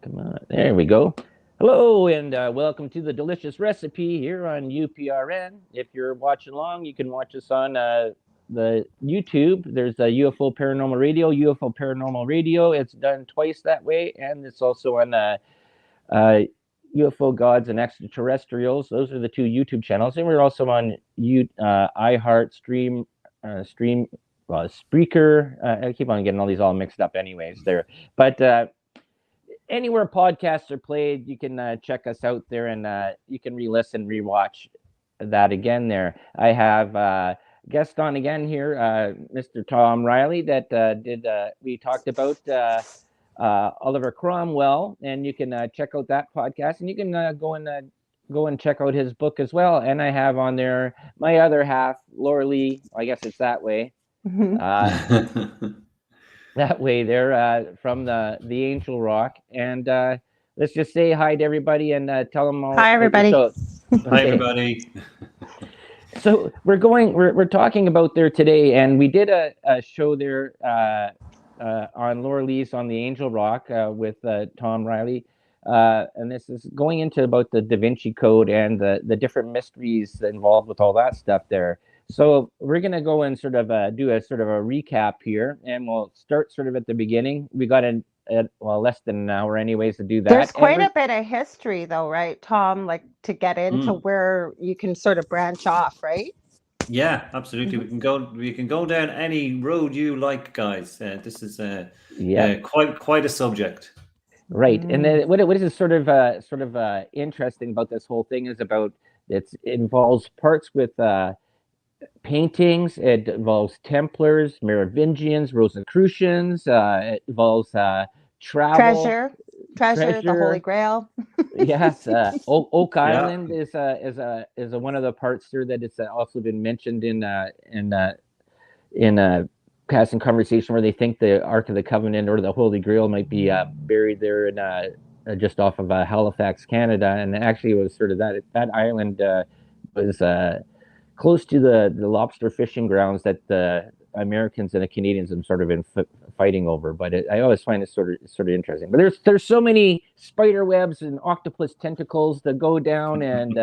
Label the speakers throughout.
Speaker 1: Come on. There we go. Hello, and welcome to the delicious recipe here on UPRN. If you're watching along, you can watch us on the YouTube. There's a UFO Paranormal Radio, UFO Paranormal Radio. It's done twice that way, and it's also on uh, UFO Gods and Extraterrestrials. Those are the two YouTube channels, and we're also on iHeart Spreaker. I keep on getting all these all mixed up, anyways. There, but anywhere podcasts are played, you can check us out there, and you can re-listen, rewatch that again. There, I have guest on again here, Mr. Tom Reiley. That did we talked about Oliver Cromwell, and you can check out that podcast, and you can go and check out his book as well. And I have on there my other half, Lorilei. I guess it's that way. That way they're from the Angel Rock, and let's just say hi to everybody and tell them all.
Speaker 2: Hi, everybody.
Speaker 1: Okay.
Speaker 3: Hi, everybody.
Speaker 1: So we're talking about there today, and we did a show there on Lorilei on the Angel Rock with Tom Reiley, and this is going into about the Da Vinci Code and the different mysteries involved with all that stuff there. So we're going to go and sort of do a sort of a recap here, and we'll start sort of at the beginning. We got less than an hour anyways to do that.
Speaker 2: There's quite a bit of history though, right, Tom? Like to get into where you can sort of branch off, right?
Speaker 3: Yeah, absolutely. We can go down any road you like, guys. This is quite a subject.
Speaker 1: Right. And then what is sort of interesting about this whole thing is about it involves parts with paintings. It involves Templars, Merovingians, Rosicrucians. It involves travel,
Speaker 2: treasure, the Holy Grail.
Speaker 1: Yes, Oak Island is one of the parts here that it's also been mentioned in past in conversation where they think the Ark of the Covenant or the Holy Grail might be buried there in just off of Halifax, Canada, and actually it was sort of that island was close to the lobster fishing grounds that the Americans and the Canadians have sort of been fighting over. But I always find it sort of interesting. But there's so many spider webs and octopus tentacles that go down, and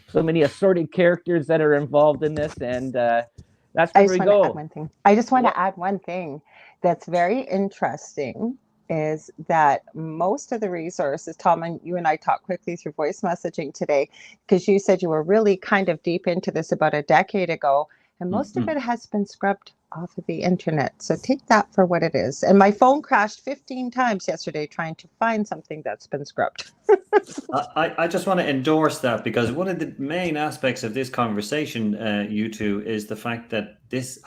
Speaker 1: so many assorted characters that are involved in this, and that's where we go.
Speaker 2: I just want to add one thing that's very interesting. Is that most of the resources, Tom, and you and I talked quickly through voice messaging today, because you said you were really kind of deep into this about a decade ago, and most of it has been scrubbed off of the internet. So take that for what it is. And my phone crashed 15 times yesterday trying to find something that's been scrubbed.
Speaker 3: I just want to endorse that, because one of the main aspects of this conversation, you two, is the fact that this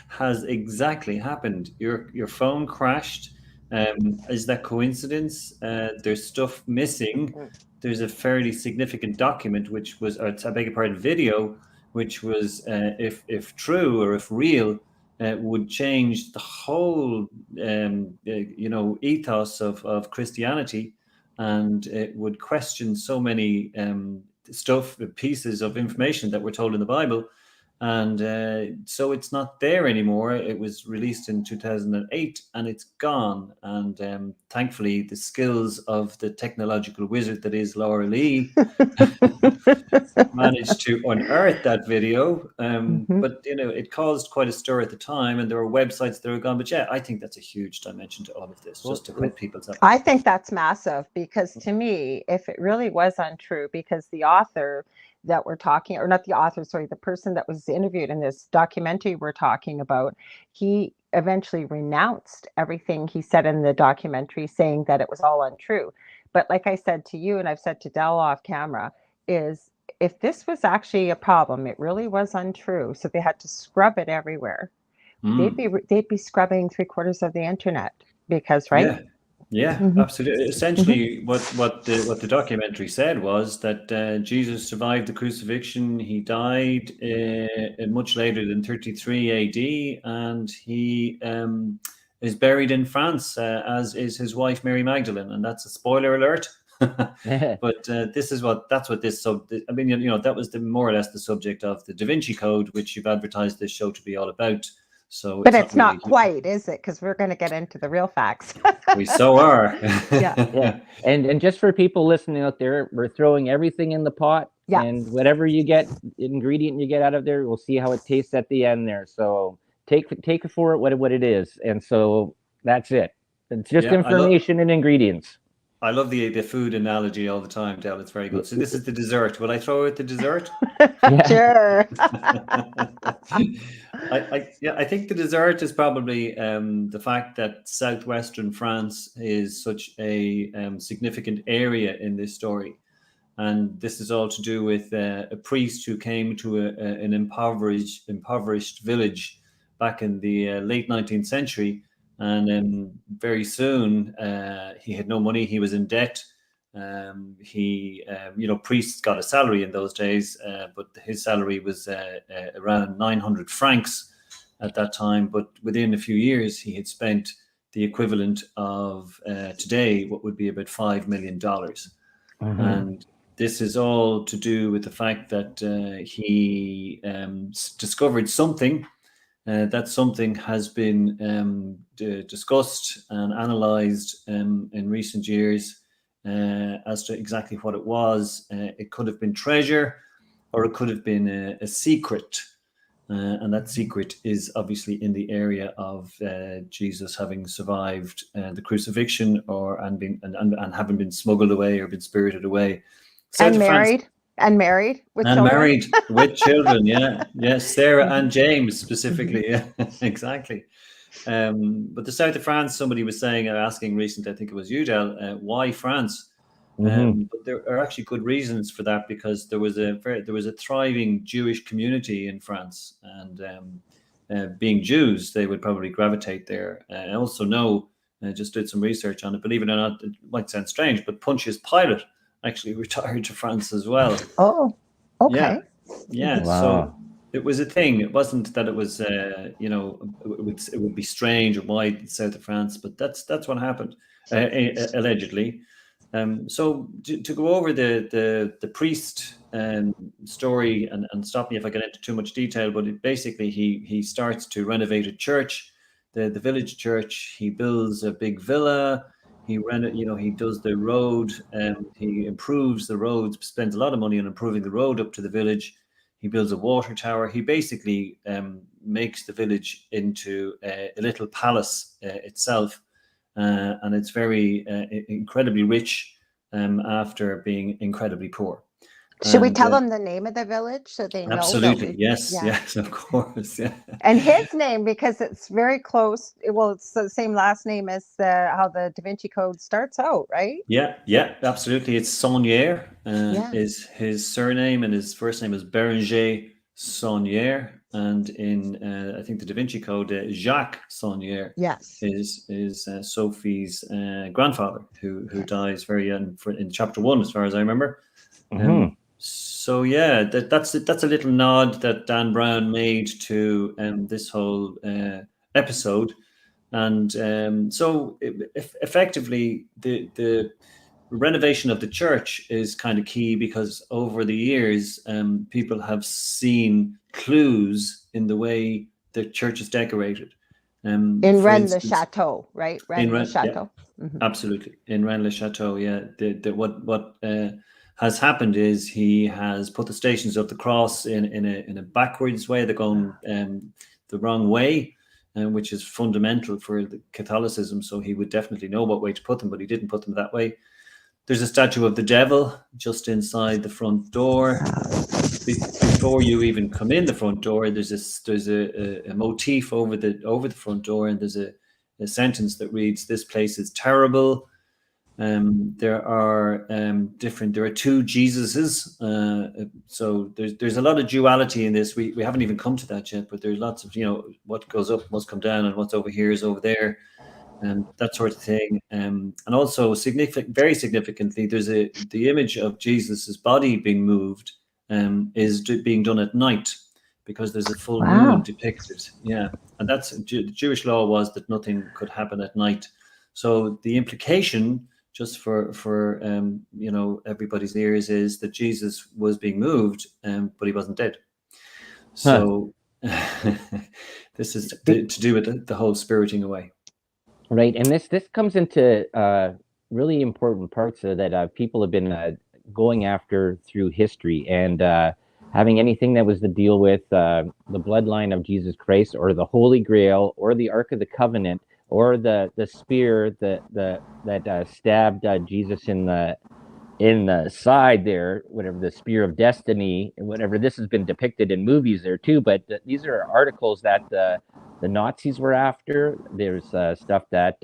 Speaker 3: has exactly happened. Your phone crashed. Is that coincidence? There's stuff missing. There's a fairly significant document, which was, or I beg your pardon, video, which was, if true or if real, would change the whole, ethos of Christianity, and it would question so many pieces of information that we're told in the Bible. And so it's not there anymore. It was released in 2008 and it's gone. And thankfully, the skills of the technological wizard that is Lorilei managed to unearth that video. But, it caused quite a stir at the time, and there were websites that were gone. But yeah, I think that's a huge dimension to all of this, just to put people's up.
Speaker 2: I think that's massive, because to me, if it really was untrue, because the author that we're talking, or not the author, sorry, the person that was interviewed in this documentary we're talking about, he eventually renounced everything he said in the documentary, saying that it was all untrue. But like I said to you, and I've said to Del off camera, is if this was actually a problem, it really was untrue, so they had to scrub it everywhere, they'd be scrubbing 3/4 of the internet, because
Speaker 3: Yeah, absolutely. Essentially, what the documentary said was that Jesus survived the crucifixion. He died much later than 33 AD, and he is buried in France, as is his wife Mary Magdalene. And that's a spoiler alert. But that's what this I mean, that was more or less the subject of the Da Vinci Code, which you've advertised this show to be all about. So
Speaker 2: But
Speaker 3: it's
Speaker 2: it's
Speaker 3: not really.
Speaker 2: not quite, is it? Because we're going to get into the real facts.
Speaker 3: We so are.
Speaker 2: Yeah.
Speaker 1: And just for people listening out there, we're throwing everything in the pot,
Speaker 2: Yeah.
Speaker 1: and whatever you get, ingredient you get out of there, we'll see how it tastes at the end there. So take it for it what it is, and so that's it. It's just
Speaker 3: Yeah,
Speaker 1: information and ingredients.
Speaker 3: I love the food analogy all the time, Del. It's very good. So this is the dessert. Will I throw out the dessert?
Speaker 1: Yeah.
Speaker 2: Sure.
Speaker 3: I think the dessert is probably the fact that southwestern France is such a significant area in this story, and this is all to do with a priest who came to an impoverished village back in the late 19th century, and very soon he had no money. He was in debt. Priests got a salary in those days, but his salary was around 900 francs at that time. But within a few years, he had spent the equivalent of today, what would be about $5 million. And this is all to do with the fact that he discovered something. That something has been discussed and analysed in recent years as to exactly what it was. It could have been treasure, or it could have been a secret. And that secret is obviously in the area of Jesus having survived the crucifixion, and having been smuggled away or been spirited away.
Speaker 2: And married. And married with
Speaker 3: and
Speaker 2: children.
Speaker 3: married with children. Yeah, Sarah and James specifically. Yeah, exactly. But the south of France, somebody was saying, asking recently, I think it was you, Del, why France? But there are actually good reasons for that, because there was a thriving Jewish community in France, and being Jews, they would probably gravitate there. I also know, just did some research on it. Believe it or not, it might sound strange, but Pontius Pilate actually retired to France as well.
Speaker 2: Oh, okay.
Speaker 3: Yeah.
Speaker 1: Wow.
Speaker 3: So it was a thing. It wasn't that it was, it would be strange or why the south of France, but that's what happened, allegedly. So to go over the priest story, and stop me if I get into too much detail, but basically he starts to renovate a church, the village church. He builds a big villa. He does the road, and he improves the roads. Spends a lot of money on improving the road up to the village. He builds a water tower. He basically makes the village into a little palace itself. And it's very incredibly rich after being incredibly poor.
Speaker 2: Should we tell them the name of the village so they know?
Speaker 3: Absolutely. Yes, of course. Yeah.
Speaker 2: And his name, because it's very close. Well, it's the same last name as how the Da Vinci Code starts out, right?
Speaker 3: Yeah, absolutely. It's Saunier is his surname, and his first name is Berenger Saunier. And in I think the Da Vinci Code, Jacques Saunier is Sophie's grandfather, who dies very young in chapter 1, as far as I remember. So yeah, that's a little nod that Dan Brown made to this whole episode. And so effectively, the renovation of the church is kind of key, because over the years, people have seen clues in the way the church is decorated.
Speaker 2: In Rennes-le-Château, right?
Speaker 3: Rennes-le-Château. Yeah, absolutely. In Rennes-le-Château, yeah. What has happened is he has put the Stations of the Cross in a backwards way. They're going the wrong way, which is fundamental for the Catholicism. So he would definitely know what way to put them, but he didn't put them that way. There's a statue of the devil just inside the front door. Before you even come in the front door, there's a motif over the front door, and there's a sentence that reads, "This place is terrible." There are two Jesuses. So there's a lot of duality in this. We haven't even come to that yet, but there's lots of, what goes up must come down, and what's over here is over there, and that sort of thing. And also very significantly, there's the image of Jesus's body being moved is being done at night, because there's a full moon depicted. Yeah, and that's the Jewish law was that nothing could happen at night. So the implication, just for everybody's ears, is that Jesus was being moved, but he wasn't dead. So This is to do with the whole spiriting away.
Speaker 1: Right, and this comes into really important parts that people have been going after through history, and having anything that was to deal with the bloodline of Jesus Christ, or the Holy Grail, or the Ark of the Covenant, or the spear that stabbed Jesus in the side there, whatever, the spear of destiny, and whatever. This has been depicted in movies there too, but these are articles that the Nazis were after. There's stuff that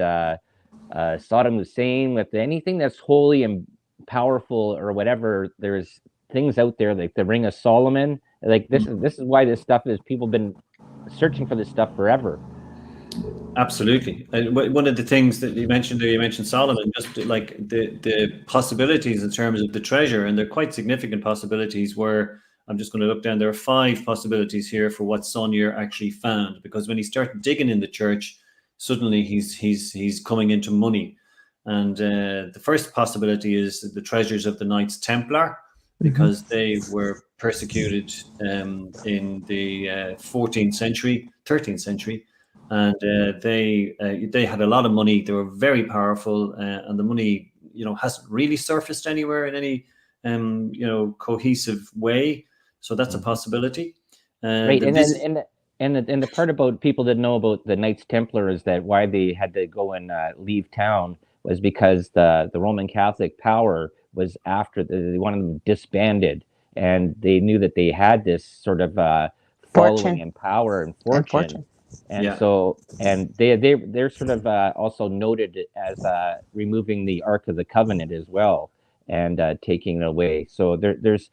Speaker 1: Saddam Hussein, with anything that's holy and powerful or whatever. There's things out there like the Ring of Solomon. Like this is why this stuff is, people been searching for this stuff forever.
Speaker 3: Absolutely. And one of the things that you mentioned there, you mentioned Solomon, just like the possibilities in terms of the treasure, and they're quite significant possibilities, where I'm just going to look down. There are 5 possibilities here for what Sonnier actually found, because when he started digging in the church, suddenly he's coming into money. And the first possibility is the treasures of the Knights Templar, because they were persecuted in the 14th century, 13th century. And they had a lot of money. They were very powerful, and the money, hasn't really surfaced anywhere in any, cohesive way. So that's a possibility.
Speaker 1: Right, and the part about people that know about the Knights Templar is that why they had to go and leave town was because the Roman Catholic power was after they wanted them disbanded, and they knew that they had this sort of following and power and fortune. And so, and they're sort of also noted as removing the Ark of the Covenant as well, and taking it away. So there's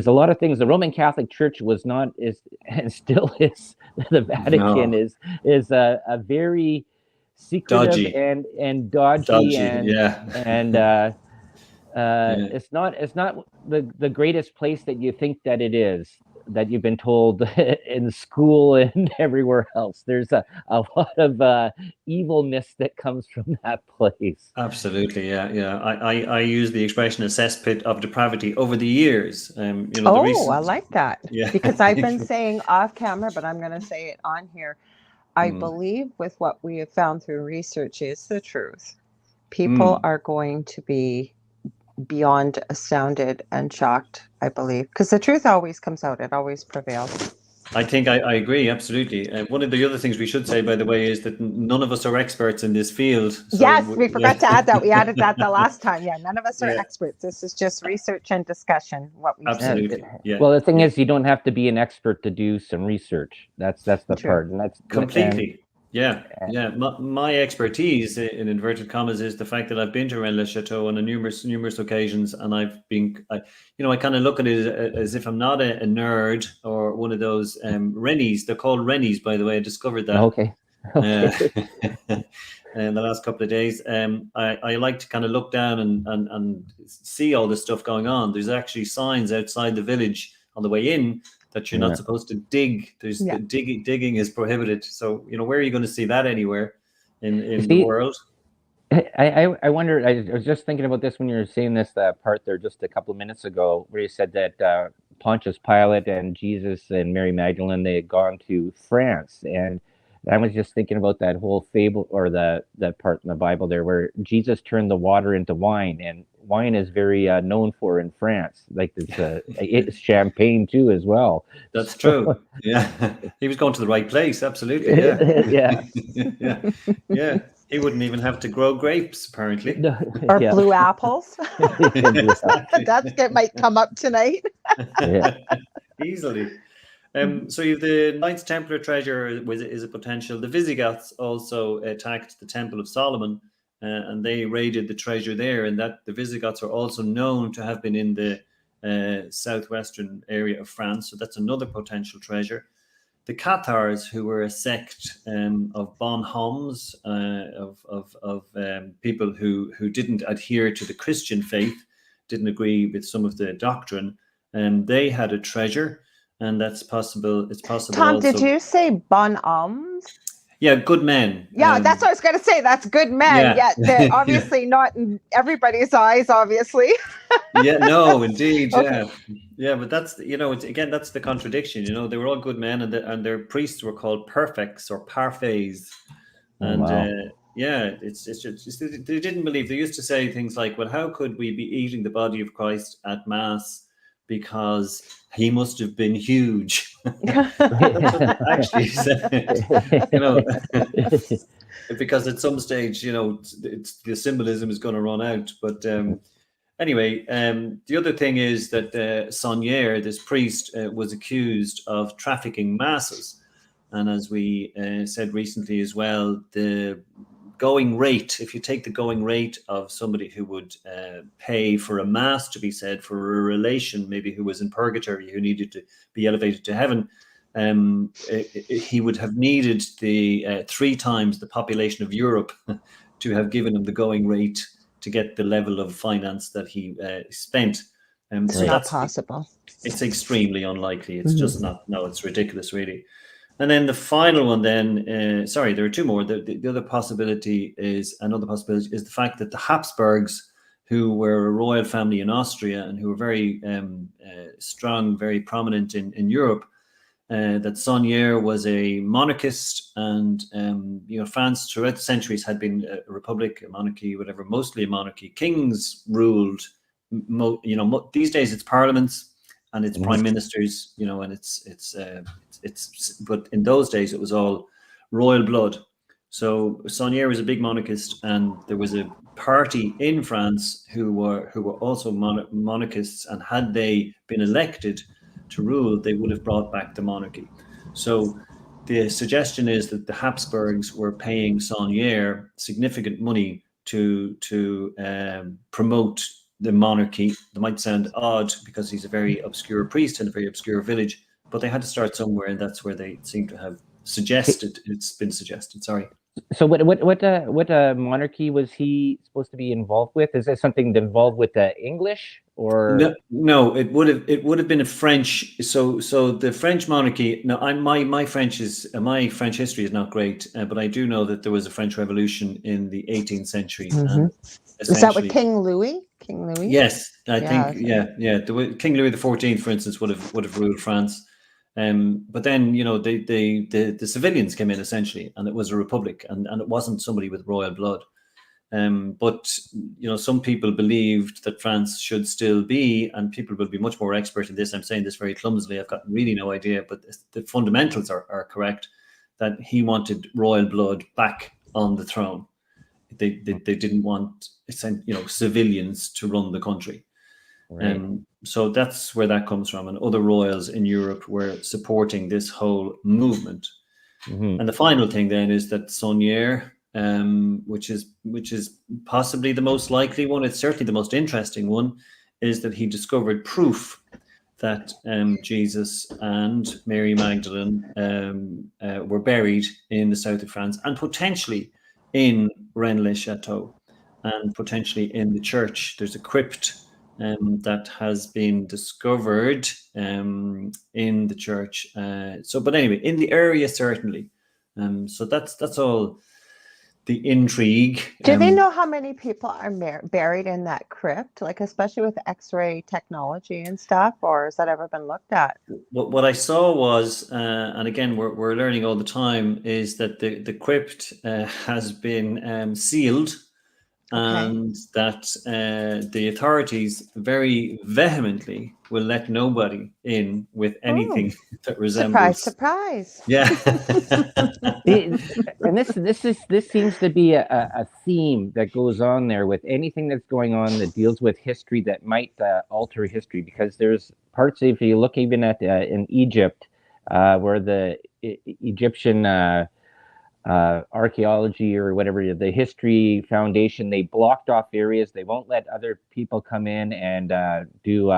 Speaker 1: a lot of things. The Roman Catholic Church was not, is, and still is, the Vatican is a very secretive and dodgy, and it's not the greatest place that you think that it is, that you've been told in school and everywhere else. There's a lot of evilness that comes from that place.
Speaker 3: Absolutely, yeah. I use the expression a cesspit of depravity over the years.
Speaker 2: I like that. Yeah. Because I've been saying off camera, but I'm going to say it on here. I believe with what we have found through research is the truth. People are going to be beyond astounded and shocked, I believe, because the truth always comes out. It always prevails.
Speaker 3: I think I agree, absolutely. One of the other things we should say, by the way, is that none of us are experts in this field. So
Speaker 2: yes, we forgot to add that. We added that the last time. Yeah, none of us are experts. This is just research and discussion. What we
Speaker 3: absolutely. Yeah.
Speaker 1: Well, the thing is, you don't have to be an expert to do some research. That's the part, and that's
Speaker 3: completely. Yeah. My expertise, in inverted commas, is the fact that I've been to Rennes-le-Château on numerous occasions, and I kind of look at it as if I'm not a nerd or one of those Rennies. They're called Rennies, by the way. I discovered that.
Speaker 1: Okay.
Speaker 3: In the last couple of days, I like to kind of look down and see all this stuff going on. There's actually signs outside the village on the way in that you're not supposed to dig. There's digging is prohibited. So, where are you going to see that anywhere in the world?
Speaker 1: I wonder, I was just thinking about this when you were saying this part there just a couple of minutes ago, where you said that Pontius Pilate and Jesus and Mary Magdalene, they had gone to France. And I was just thinking about that whole fable, or that part in the Bible there where Jesus turned the water into wine, and wine is very known for in France. Like it's champagne too as well.
Speaker 3: That's true. Yeah, he was going to the right place. Absolutely. Yeah. Yeah. He wouldn't even have to grow grapes, apparently.
Speaker 2: Or blue apples. That might come up tonight.
Speaker 3: Easily. So you have the Knights Templar treasure is a potential. The Visigoths also attacked the Temple of Solomon, and they raided the treasure there. And that the Visigoths are also known to have been in the southwestern area of France. So that's another potential treasure. The Cathars, who were a sect of bonhommes, of people who didn't adhere to the Christian faith, didn't agree with some of the doctrine, and they had a treasure. And that's possible. It's possible.
Speaker 2: Tom,
Speaker 3: also.
Speaker 2: Did you say bonhommes?
Speaker 3: Yeah, good men.
Speaker 2: Yeah, that's what I was going to say. That's good men. Yeah, they're obviously not in everybody's eyes, obviously.
Speaker 3: Yeah, no, indeed,
Speaker 2: Okay.
Speaker 3: yeah. But that's it's again that's the contradiction. They were all good men, and their priests were called perfects or parfaits,
Speaker 1: Oh,
Speaker 3: and
Speaker 1: wow.
Speaker 3: yeah, it's just they didn't believe. They used to say things like, "Well, how could we be eating the body of Christ at mass because he must have been huge." That's what they actually said. You know, because at some stage, it's the symbolism is going to run out, but. Anyway, the other thing is that Saunier, this priest, was accused of trafficking masses. And as we said recently as well, the going rate, if you take the going rate of somebody who would pay for a mass to be said for a relation, maybe who was in purgatory, who needed to be elevated to heaven, he would have needed the 3 times the population of Europe to have given him the going rate to get the level of finance that he spent.
Speaker 2: It's
Speaker 3: So
Speaker 2: not
Speaker 3: that's
Speaker 2: possible.
Speaker 3: it's extremely unlikely. It's just
Speaker 1: Mhm.
Speaker 3: not. No, it's ridiculous, really. And then the final one, then, sorry, there are two more. The other possibility is the fact that the Habsburgs, who were a royal family in Austria and who were very strong, very prominent in Europe, that Saunier was a monarchist, and France throughout the centuries had been a republic, a monarchy, whatever, mostly a monarchy. Kings ruled. These days it's parliaments and it's prime ministers, and it's. But in those days it was all royal blood. So Saunier was a big monarchist, and there was a party in France who were also monarchists, and had they been elected to rule, they would have brought back the monarchy. So the suggestion is that the Habsburgs were paying Saunier significant money to promote the monarchy. That might sound odd because he's a very obscure priest in a very obscure village, but they had to start somewhere, and that's where they seem to have suggested. It's been suggested. Sorry.
Speaker 1: So what monarchy was he supposed to be involved with? Is it something involved with the English or?
Speaker 3: No, no, it would have been a French. So the French monarchy. No, my French history is not great, but I do know that there was a French Revolution in the 18th century,
Speaker 2: Hmm.
Speaker 3: and
Speaker 2: Is that with
Speaker 3: essentially,
Speaker 2: King Louis? King Louis?
Speaker 3: yes, I think,
Speaker 2: Yeah.
Speaker 3: yeah. King Louis XIV, for instance, would have ruled France, but then the civilians came in essentially, and it was a republic, and it wasn't somebody with royal blood. But some people believed that France should still be, and people will be much more expert in this. I'm saying this very clumsily. I've got really no idea, but the fundamentals are correct. That he wanted royal blood back on the throne. They didn't want civilians to run the country.
Speaker 1: Right.
Speaker 3: So that's where that comes from. And other royals in Europe were supporting this whole movement.
Speaker 1: Mm-hmm.
Speaker 3: And the final thing then is that Saunier, which is possibly the most likely one, it's certainly the most interesting one, is that he discovered proof that Jesus and Mary Magdalene were buried in the south of France, and potentially in Rennes-le-Château, and potentially in the church. There's a crypt that has been discovered in the church. But anyway, in the area certainly. So that's all the intrigue.
Speaker 2: Do they know how many people are buried in that crypt? Like, especially with X-ray technology and stuff, or has that ever been looked at?
Speaker 3: What I saw was, and again, we're learning all the time, is that the crypt has been sealed,
Speaker 2: Okay.
Speaker 3: and that the authorities very vehemently will let nobody in with
Speaker 2: Oh,
Speaker 3: anything that
Speaker 2: surprise,
Speaker 3: resembles.
Speaker 2: surprise.
Speaker 3: Yeah.
Speaker 1: And this seems to be a theme that goes on there with anything that's going on that deals with history that might alter history, because there's parts, if you look even at in Egypt, where the Egyptian archaeology or whatever, the history foundation, they blocked off areas. They won't let other people come in and do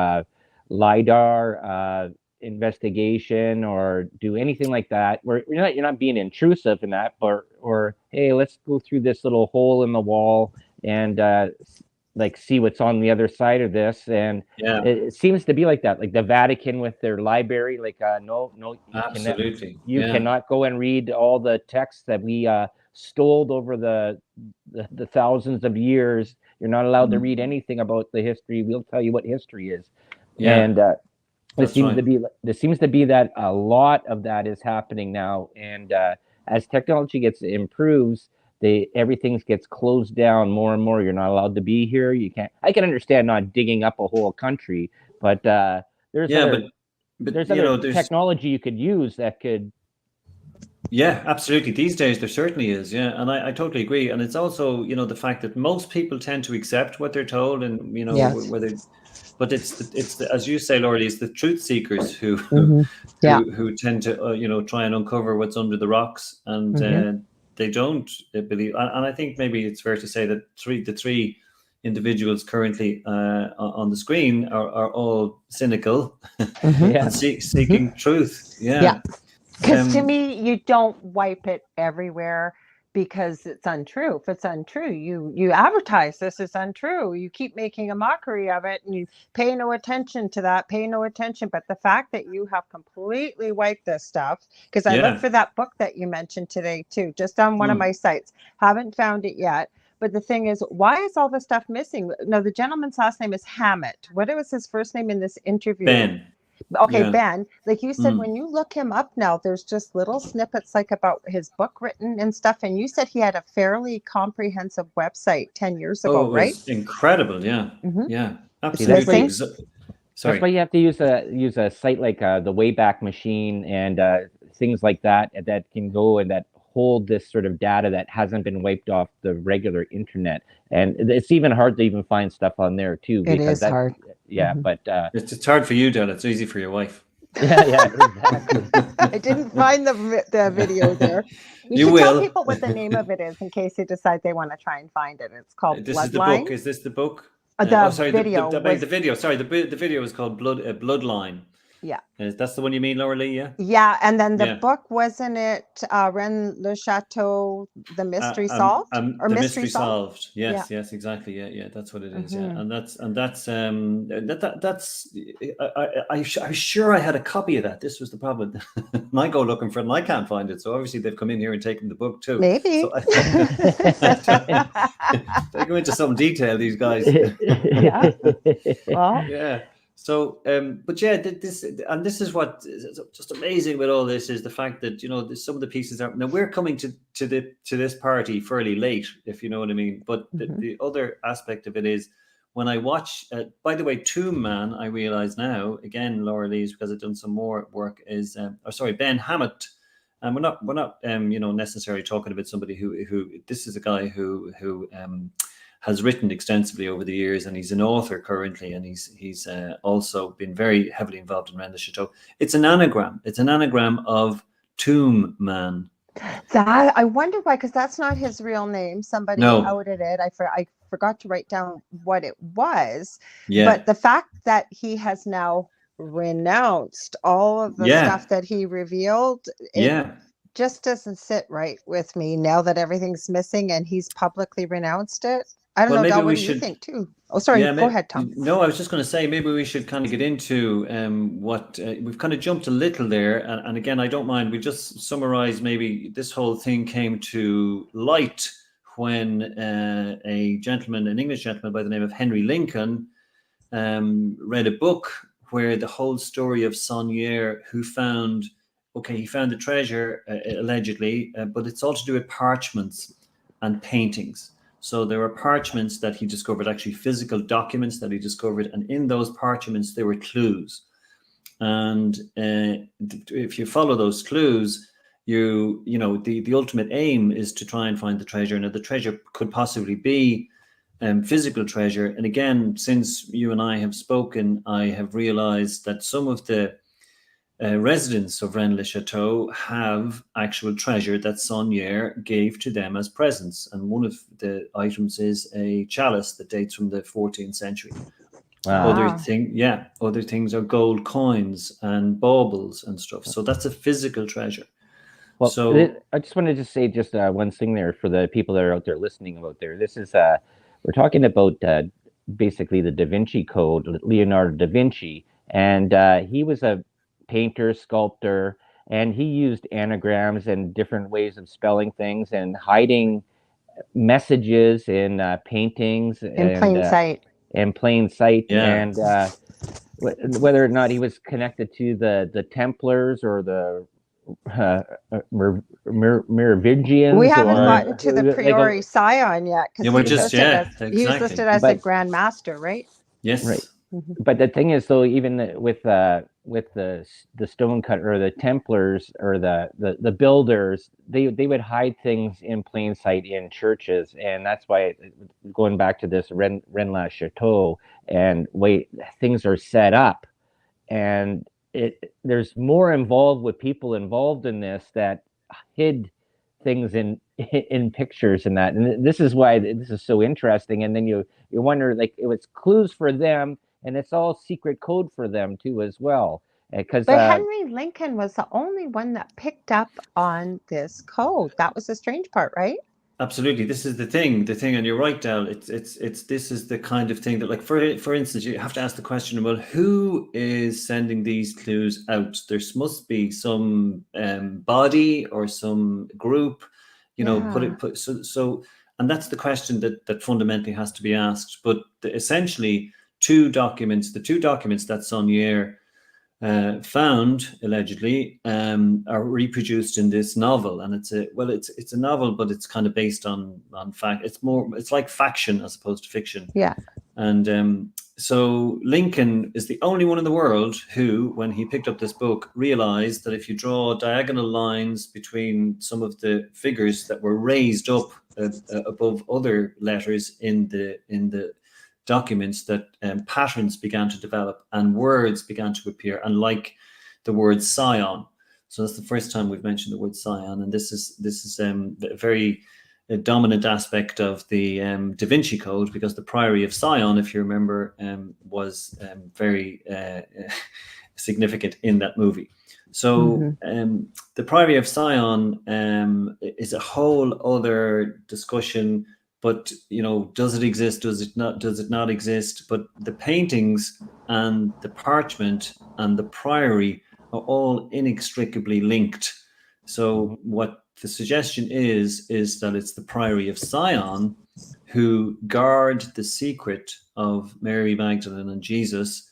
Speaker 1: LIDAR investigation or do anything like that. Where you're not being intrusive in that, but or hey, let's go through this little hole in the wall and like see what's on the other side of this. And
Speaker 3: Yeah,
Speaker 1: it seems to be like that, like the Vatican with their library. Like no,
Speaker 3: absolutely.
Speaker 1: you
Speaker 3: Yeah.
Speaker 1: cannot go and read all the texts that we stole over the thousands of years. You're not allowed to
Speaker 3: Mm.
Speaker 1: read anything about the history. We'll tell you what history is.
Speaker 3: Yeah,
Speaker 1: And there
Speaker 3: that's
Speaker 1: seems
Speaker 3: right.
Speaker 1: to be that a lot of that is happening now. And as technology improves, everything gets closed down more and more. You're not allowed to be here. You can't. I can understand not digging up a whole country, but there's
Speaker 3: Yeah,
Speaker 1: other
Speaker 3: but there's
Speaker 1: technology you could use that could.
Speaker 3: yeah, absolutely. These days there certainly is. Yeah, and I totally agree. And it's also the fact that most people tend to accept what they're told, and
Speaker 2: Yes.
Speaker 3: whether. But it's as you say, Laurie, it's the truth seekers who
Speaker 2: Hmm. Yeah.
Speaker 3: who tend to try and uncover what's under the rocks, and
Speaker 2: Hmm.
Speaker 3: they don't believe. And I think maybe it's fair to say that the three individuals currently on the screen are all cynical
Speaker 2: Hmm.
Speaker 3: and
Speaker 1: Yeah.
Speaker 3: seeking truth.
Speaker 2: Yeah.
Speaker 3: Yeah.
Speaker 2: Because to
Speaker 3: Um,
Speaker 2: me, you don't wipe it everywhere because it's untrue. If it's untrue, you advertise this is untrue. You keep making a mockery of it, and you pay no attention to that. Pay no attention. But the fact that you have completely wiped this stuff, because I looked
Speaker 3: yeah.
Speaker 2: for that book that you mentioned today too, just on one of
Speaker 3: Mm.
Speaker 2: my sites. Haven't found it yet. But the thing is, why is all this stuff missing? No, the gentleman's last name is Hammett. What was his first name in this interview?
Speaker 3: Ben.
Speaker 2: Okay,
Speaker 3: Yeah.
Speaker 2: Ben, like you said,
Speaker 3: Mm.
Speaker 2: when you look him up now, there's just little snippets like about his book written and stuff. And you said he had a fairly comprehensive website 10 years
Speaker 3: Oh,
Speaker 2: ago,
Speaker 3: it
Speaker 2: right?
Speaker 3: was incredible. Yeah.
Speaker 2: Hmm.
Speaker 3: Yeah.
Speaker 2: It's
Speaker 1: That's
Speaker 3: Absolutely.
Speaker 1: why.
Speaker 2: missing.
Speaker 1: That's why
Speaker 3: Sorry.
Speaker 1: you have to use a site like the Wayback Machine and things like that that can go and that hold this sort of data that hasn't been wiped off the regular internet. And it's even hard to even find stuff on there too
Speaker 2: It
Speaker 1: because
Speaker 2: is hard.
Speaker 1: yeah,
Speaker 2: Hmm.
Speaker 1: but
Speaker 3: It's hard for you, Dale. It's easy for your wife.
Speaker 1: yeah, exactly.
Speaker 2: I didn't find the video there. You
Speaker 3: You
Speaker 2: should tell
Speaker 3: will.
Speaker 2: people what the name of it is in case they decide they want to try and find it. It's called
Speaker 3: This is the book.
Speaker 2: Bloodline.
Speaker 3: Is this the book? Oh,
Speaker 2: The
Speaker 3: sorry.
Speaker 2: video
Speaker 3: The
Speaker 2: was,
Speaker 3: video. Sorry, the video is called Bloodline.
Speaker 2: yeah.
Speaker 3: That's the one you mean, Lorilei? Yeah.
Speaker 2: Yeah. And then the
Speaker 3: Yeah.
Speaker 2: book, wasn't it Rennes Le Chateau, The Mystery Solved or
Speaker 3: The
Speaker 2: Mystery
Speaker 3: mystery
Speaker 2: Solved?
Speaker 3: solved.
Speaker 2: Yeah.
Speaker 3: Yes, yes, exactly. Yeah, yeah, that's what it is. Yeah,
Speaker 2: Hmm.
Speaker 3: that's. I'm sure I had a copy of that. This was the problem. And I go looking for it, and I can't find it. So obviously they've come in here and taken the book too. So
Speaker 2: Maybe.
Speaker 3: they go into some detail. These guys.
Speaker 2: Yeah. Well,
Speaker 3: Yeah. So, but yeah, this is what is just amazing with all this is the fact that some of the pieces are now we're coming to this party fairly late, if you know what I mean. But
Speaker 2: mhm.
Speaker 3: the other aspect of it is when I watch. By the way, Tomb Man, I realize now again, Laura Lee's because I've done some more work is, or sorry, Ben Hammett. And we're not necessarily talking about somebody who this is a guy who has written extensively over the years, and he's an author currently, and he's also been very heavily involved in Rennes le Chateau. It's an anagram. It's an anagram of Tomb Man.
Speaker 2: That I wonder why, because that's not his real name. Somebody
Speaker 3: No,
Speaker 2: outed it. I forgot to write down what it was,
Speaker 3: yeah,
Speaker 2: but the fact that he has now renounced all of the
Speaker 3: yeah,
Speaker 2: stuff that he revealed, it
Speaker 3: yeah.
Speaker 2: just doesn't sit right with me now that everything's missing and he's publicly renounced it. I don't
Speaker 3: Well,
Speaker 2: know,
Speaker 3: maybe
Speaker 2: Del, what
Speaker 3: we
Speaker 2: do you
Speaker 3: should.
Speaker 2: think too? Oh, sorry,
Speaker 3: Yeah,
Speaker 2: go ahead, Tom.
Speaker 3: no, I was just going to say maybe we should kind of get into what we've kind of jumped a little there, and again, I don't mind. We just summarize maybe this whole thing came to light when a gentleman, an English gentleman by the name of Henry Lincoln, read a book where the whole story of Saunier, who found, okay, he found the treasure allegedly, but it's all to do with parchments and paintings. So there were parchments that he discovered, actually physical documents that he discovered, and in those parchments there were clues. And if you follow those clues, the ultimate aim is to try and find the treasure. Now the treasure could possibly be physical treasure. And again, since you and I have spoken, I have realized that some of the residents of Rennes le Chateau have actual treasure that Saunier gave to them as presents. And one of the items is a chalice that dates from the 14th century.
Speaker 1: Wow.
Speaker 3: Other things are gold coins and baubles and stuff. So that's a physical treasure.
Speaker 1: Well,
Speaker 3: So
Speaker 1: I just wanted to say just one thing there for the people that are out there listening out there. This is we're talking about basically the Da Vinci Code, Leonardo da Vinci, and he was a painter, sculptor, and he used anagrams and different ways of spelling things and hiding messages in paintings
Speaker 2: In plain sight.
Speaker 1: in plain sight,
Speaker 3: Yeah.
Speaker 1: and whether or not he was connected to the Templars or the Merovingians,
Speaker 2: We haven't
Speaker 1: or
Speaker 2: gotten to the
Speaker 1: like
Speaker 2: priori scion yet,
Speaker 3: Yeah,
Speaker 2: because
Speaker 3: we're just, yeah,
Speaker 2: he was
Speaker 3: exactly.
Speaker 2: listed as the
Speaker 1: but
Speaker 2: Grand Master, right?
Speaker 1: right.
Speaker 3: Yes.
Speaker 1: But the thing is, though, even with the stonecutter or the Templars or the builders, they would hide things in plain sight in churches, and that's why, going back to this Rennes Chateau, and way things are set up, and there's more involved with people involved in this that hid things in pictures and that, and this is why this is so interesting. And then you wonder, like, it was clues for them, and it's all secret code for them too as well, because
Speaker 2: But Henry Lincoln was the only one that picked up on this code. That was the strange part, right?
Speaker 3: Absolutely. This is the thing, and you're right, Del. It's this is the kind of thing that, like, for instance, you have to ask the question, well, who is sending these clues out? There must be some body or some group,
Speaker 2: Yeah.
Speaker 3: and that's the question that fundamentally has to be asked. But essentially, the two documents that Saunier found allegedly are reproduced in this novel, and it's a novel, but it's kind of based on fact. It's like faction as opposed to fiction.
Speaker 2: Yeah.
Speaker 3: And so Lincoln is the only one in the world who, when he picked up this book, realized that if you draw diagonal lines between some of the figures that were raised up above other letters in the documents, that patterns began to develop and words began to appear, and like the word scion. So that's the first time we've mentioned the word scion, and this is a very dominant aspect of the Da Vinci Code, because the Priory of Sion, if you remember, was very significant in that movie. So the Priory of Sion is a whole other discussion. But does it exist? Does it not? Does it not exist? But the paintings and the parchment and the priory are all inextricably linked. So what the suggestion is that it's the Priory of Sion who guard the secret of Mary Magdalene and Jesus,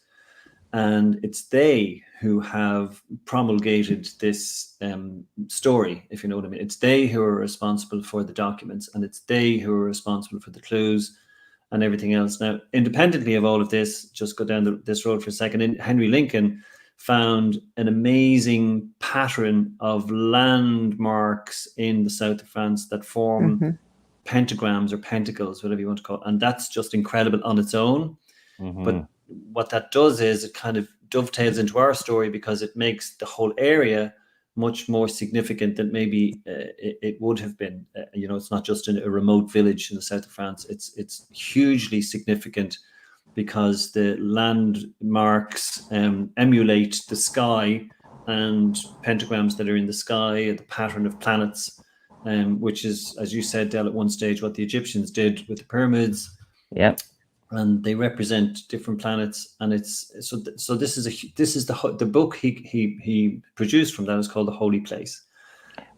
Speaker 3: and it's they who have promulgated this story, if you know what I mean. It's they who are responsible for the documents, and it's they who are responsible for the clues and everything else. Now, independently of all of this, just go down this road for a second. Henry Lincoln found an amazing pattern of landmarks in the south of France that form pentagrams or pentacles, whatever you want to call it. And that's just incredible on its own. But what that does is it kind of dovetails into our story, because it makes the whole area much more significant than maybe it would have been. It's not just in a remote village in the south of France. It's hugely significant because the landmarks emulate the sky, and pentagrams that are in the sky, the pattern of planets, which is, as you said, Del, at one stage what the Egyptians did with the pyramids.
Speaker 1: Yeah.
Speaker 3: And they represent different planets, and it's so. This is the book he produced from that is called The Holy Place.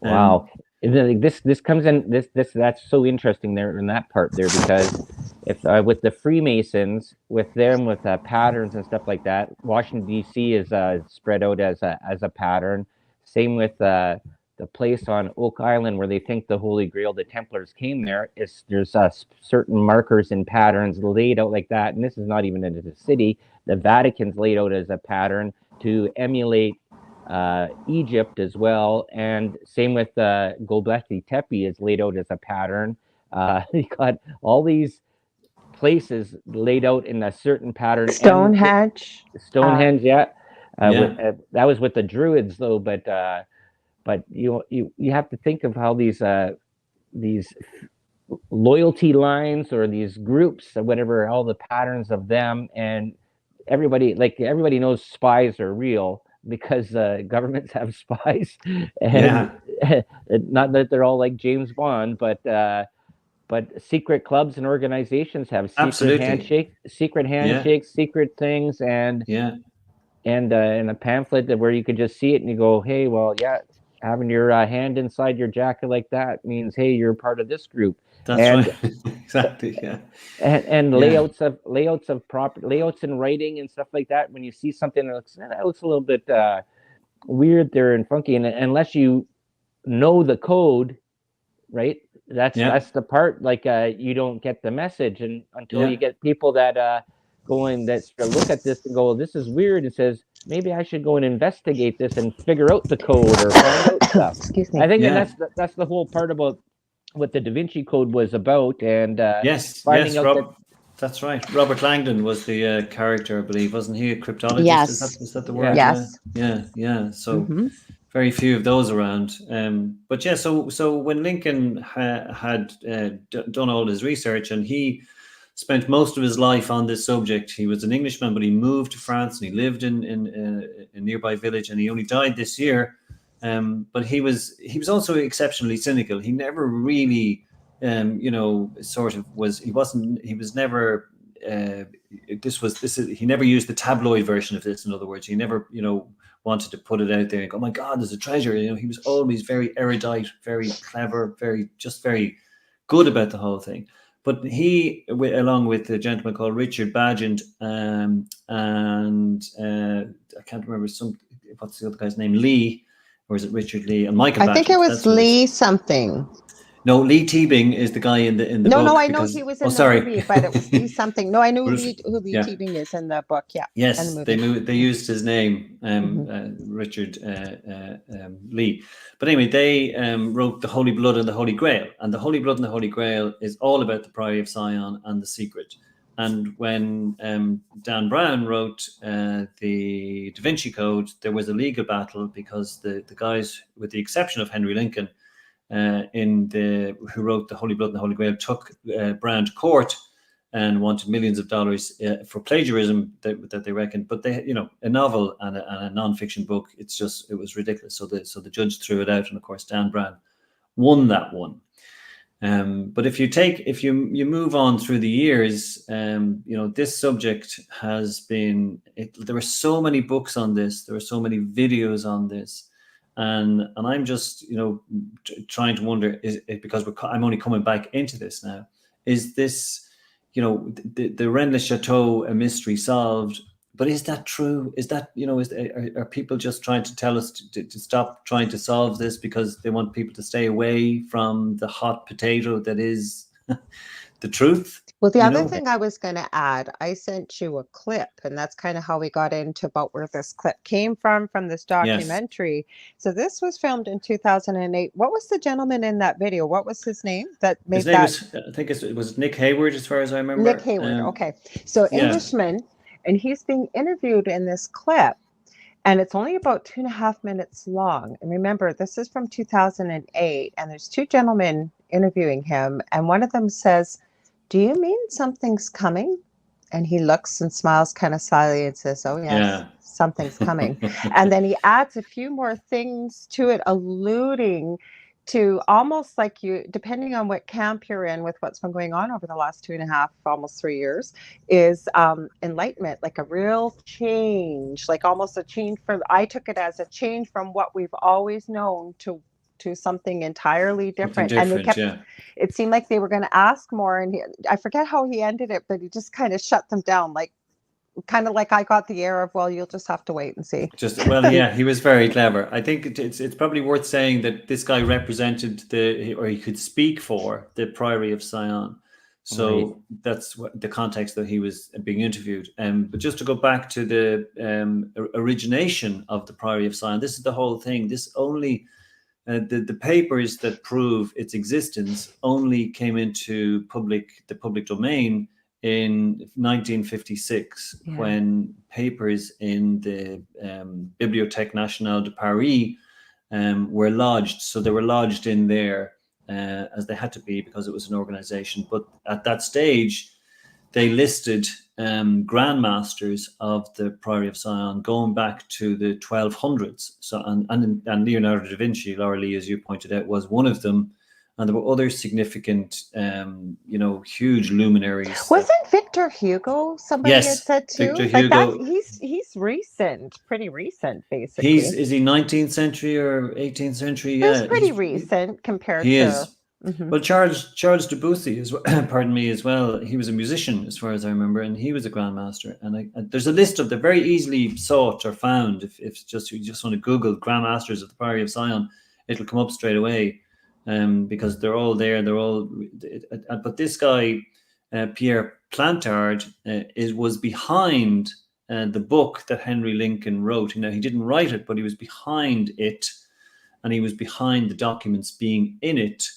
Speaker 1: Wow. This comes in that's so interesting there in that part there, because if with the Freemasons, with them, with patterns and stuff like that, Washington D.C. is spread out as a pattern. Same with the place on Oak Island where they think the Holy Grail, the Templars came there. There's certain markers and patterns laid out like that, and this is not even into the city. The Vatican's laid out as a pattern to emulate Egypt as well, and same with Göbekli Tepe is laid out as a pattern. You got all these places laid out in a certain pattern.
Speaker 2: Stonehenge.
Speaker 1: Stonehenge, yeah.
Speaker 3: Yeah.
Speaker 1: That was with the Druids, though. But you have to think of how these loyalty lines or these groups or whatever, all the patterns of them, and everybody knows spies are real because governments have spies, and not that they're all like James Bond, but secret clubs and organizations have secret handshakes, secret things, and in a pamphlet where you could just see it and you go, hey, well, yeah, having your hand inside your jacket like that means, hey, you're part of this group.
Speaker 3: That's
Speaker 1: and
Speaker 3: right. Exactly. Yeah.
Speaker 1: and
Speaker 3: Yeah.
Speaker 1: layouts of proper layouts and writing and stuff like that. When you see something that looks a little bit weird there and funky, and unless you know the code, right?
Speaker 3: Yeah.
Speaker 1: That's the part, like you don't get the message, and until you
Speaker 3: Yeah.
Speaker 1: get people that going that sort of look at this and go, this is weird, and says maybe I should go and investigate this and figure out the code or find out stuff.
Speaker 2: Excuse me.
Speaker 1: I think, and
Speaker 3: Yeah.
Speaker 1: that's the whole part about what the Da Vinci Code was about, and
Speaker 3: Yes.
Speaker 1: finding
Speaker 3: Yes.
Speaker 1: out that.
Speaker 3: That's right. Robert Langdon was the character, I believe, wasn't he? A cryptologist?
Speaker 2: Yes.
Speaker 3: Is that the
Speaker 1: Yeah.
Speaker 3: word? Yeah.
Speaker 2: Yes.
Speaker 3: Yeah. Yeah. So
Speaker 2: Hmm.
Speaker 3: very few of those around. But yeah. So when Lincoln had done all his research, and he spent most of his life on this subject. He was an Englishman, but he moved to France and he lived in a nearby village, and he only died this year. But he was also exceptionally cynical. He never really, sort of was. He wasn't. He was never. He never used the tabloid version of this. In other words, he never, wanted to put it out there and go, "Oh my God, there's a treasure." He was always very erudite, very clever, very good about the whole thing. But he, along with a gentleman called Richard Bagent, and I can't remember what's the other guy's name, Lee, or is it Richard Lee and Michael
Speaker 2: I
Speaker 3: Bagent?
Speaker 2: think it was
Speaker 3: That's
Speaker 2: Lee something.
Speaker 3: No, Lee Teabing is the guy in the
Speaker 2: No,
Speaker 3: book.
Speaker 2: I know he was in the movie, but it was Lee something. No, I knew who Lee
Speaker 3: Yeah.
Speaker 2: Teabing is in the book. Yeah.
Speaker 3: Yes,
Speaker 2: the
Speaker 3: they used his name, Richard Lee. But anyway, they wrote The Holy Blood and the Holy Grail. And The Holy Blood and the Holy Grail is all about the Priory of Sion and the secret. And when Dan Brown wrote the Da Vinci Code, there was a legal battle because the guys, with the exception of Henry Lincoln, who wrote The Holy Blood and the Holy Grail, took Brown to court and wanted millions of dollars for plagiarism that they reckoned. But they, a novel and a non-fiction book, it was ridiculous. So the judge threw it out, and of course Dan Brown won that one. But if you move on through the years, this subject has been. There were so many books on this. There were so many videos on this. And I'm just, trying to wonder, is it because I'm only coming back into this now? Is this, the Rennes Chateau a mystery solved? But is that true? Is that, are people just trying to tell us to stop trying to solve this because they want people to stay away from the hot potato that is the truth?
Speaker 2: Well, the other thing I was going to add, I sent you a clip, and that's kind of how we got into about where this clip came from this documentary. Yes. So this was filmed in 2008. What was the gentleman in that video? What was his name that made that?
Speaker 3: His name I think it was Nick Hayward, as far as I remember.
Speaker 2: Nick Hayward, okay. So Englishman, and he's being interviewed in this clip. And it's only about 2.5 minutes long. And remember, this is from 2008, and there's two gentlemen interviewing him. And one of them says, "Do you mean something's coming?" And he looks and smiles kind of slyly and says, "Oh, yes, something's coming." And then he adds a few more things to it, alluding to almost like depending on what camp you're in with what's been going on over the last 2.5, almost 3 years, is enlightenment, like a real change, like almost a change I took it as a change from what we've always known to something entirely different. And they kept, it seemed like they were going to ask more. And I forget how he ended it, but he just kind of shut them down, kind of like I got the air of, well, you'll just have to wait and see.
Speaker 3: He was very clever. I think it's probably worth saying that this guy represented or he could speak for the Priory of Sion. So that's the context that he was being interviewed. But just to go back to the origination of the Priory of Sion, this is the whole thing. This only... the papers that prove its existence only came into the public domain in 1956, when papers in the Bibliothèque Nationale de Paris were lodged. So they were lodged in there as they had to be because it was an organization. But at that stage, they listed grandmasters of the Priory of Sion going back to the 1200s. So and Leonardo da Vinci, Lorilei, as you pointed out, was one of them. And there were other significant, huge luminaries.
Speaker 2: Wasn't Victor Hugo somebody had said too?
Speaker 3: Victor Hugo.
Speaker 2: He's recent, pretty recent, basically.
Speaker 3: Is he 19th century or 18th century?
Speaker 2: He's pretty recent compared to. Mhm.
Speaker 3: Well, Charles Debussy is, pardon me, as well. He was a musician, as far as I remember, and he was a grandmaster. And there's a list of, they're very easily sought or found. If just you just want to Google grandmasters of the Priory of Sion, it'll come up straight away, because they're all there. They're all. But this guy, Pierre Plantard, was behind the book that Henry Lincoln wrote. You know, he didn't write it, but he was behind it, and he was behind the documents being in it.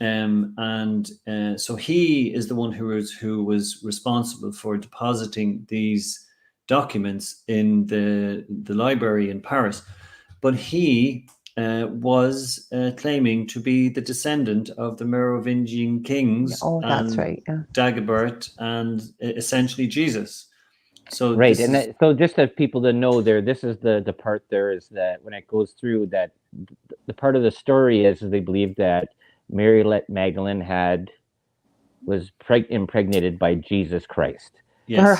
Speaker 3: So he is the one who was responsible for depositing these documents in the library in Paris. But he was claiming to be the descendant of the Merovingian kings
Speaker 2: Oh, that's
Speaker 3: and
Speaker 2: right. Yeah.
Speaker 3: Dagobert and essentially Jesus. So
Speaker 1: Right, and so just for people to know, this is the part there is that when it goes through that the part of the story is they believe that Mary Magdalene was impregnated by Jesus Christ.
Speaker 3: yes.
Speaker 2: Her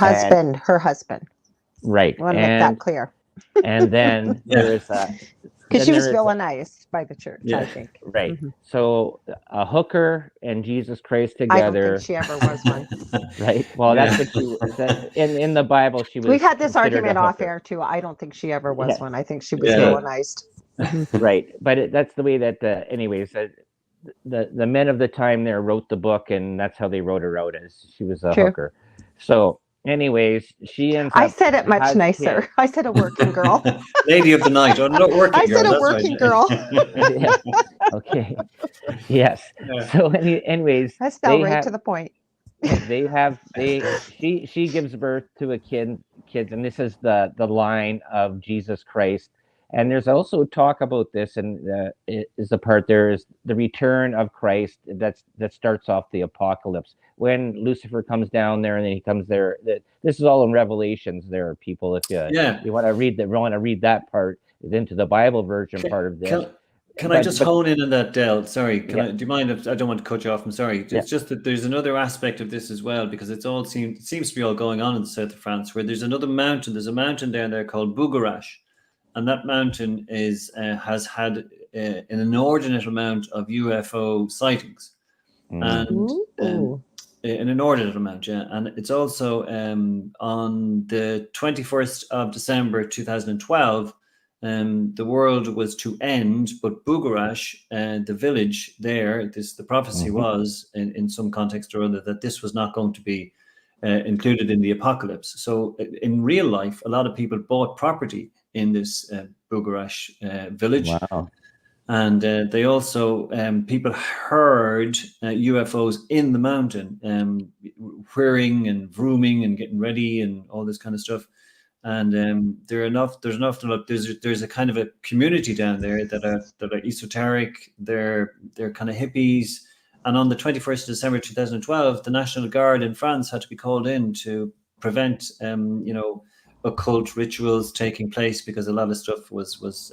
Speaker 2: husband.
Speaker 1: Right,
Speaker 2: I want to make that clear.
Speaker 1: And then there is
Speaker 2: because she was villainized by the church,
Speaker 3: Yeah.
Speaker 2: I think.
Speaker 1: Right.
Speaker 2: Mhm.
Speaker 1: So a hooker and Jesus Christ
Speaker 2: I don't
Speaker 1: together.
Speaker 2: think she ever was one.
Speaker 1: Right. Well, that's what she in the Bible. She was.
Speaker 2: We had this
Speaker 1: considered
Speaker 2: argument
Speaker 1: a
Speaker 2: off
Speaker 1: hooker.
Speaker 2: air too. I don't think she ever was
Speaker 1: Yeah.
Speaker 2: one. I think she was
Speaker 3: Yeah.
Speaker 2: villainized.
Speaker 1: Right, but that's the way that. Anyways, the men of the time there wrote the book, and that's how they wrote her out, as she was a
Speaker 2: True.
Speaker 1: hooker. So, anyways, she ends up.
Speaker 2: I said it much
Speaker 1: has
Speaker 2: nicer.
Speaker 1: kids.
Speaker 2: I said a working girl.
Speaker 3: Lady of the night, or not working
Speaker 2: I
Speaker 3: girl.
Speaker 2: said a
Speaker 3: that's
Speaker 2: working
Speaker 3: right.
Speaker 2: girl.
Speaker 1: Yeah. Okay. Yes.
Speaker 3: Yeah.
Speaker 1: So, anyways,
Speaker 2: That's now right to the point.
Speaker 1: she gives birth to a kids, and this is the line of Jesus Christ. And there's also talk about this, and is the part there is the return of Christ that starts off the apocalypse when Lucifer comes down there, and then he comes there. This is all in Revelations. There are people, if you want to read that part, is into the Bible version part of this.
Speaker 3: Can I just hone in on that, Del? Sorry, do you mind if I don't want to cut you off? I'm sorry. It's just that there's another aspect of this as well, because it seems to be all going on in the south of France, where there's another mountain. There's a mountain down there called Bougarache, and that mountain has had an inordinate amount of UFO sightings, and an inordinate amount, yeah. And it's also on the 21st of December 2012. The world was to end, but Bougarache, the village there, the prophecy was in some context or other that this was not going to be included in the apocalypse. So in real life, a lot of people bought property in this Bougarache village.
Speaker 1: Wow.
Speaker 3: And they also, people heard UFOs in the mountain, whirring and vrooming and getting ready and all this kind of stuff. And there's a kind of a community down there that are esoteric. They're kind of hippies. And on the 21st of December 2012, the National Guard in France had to be called in to prevent occult rituals taking place, because a lot of stuff was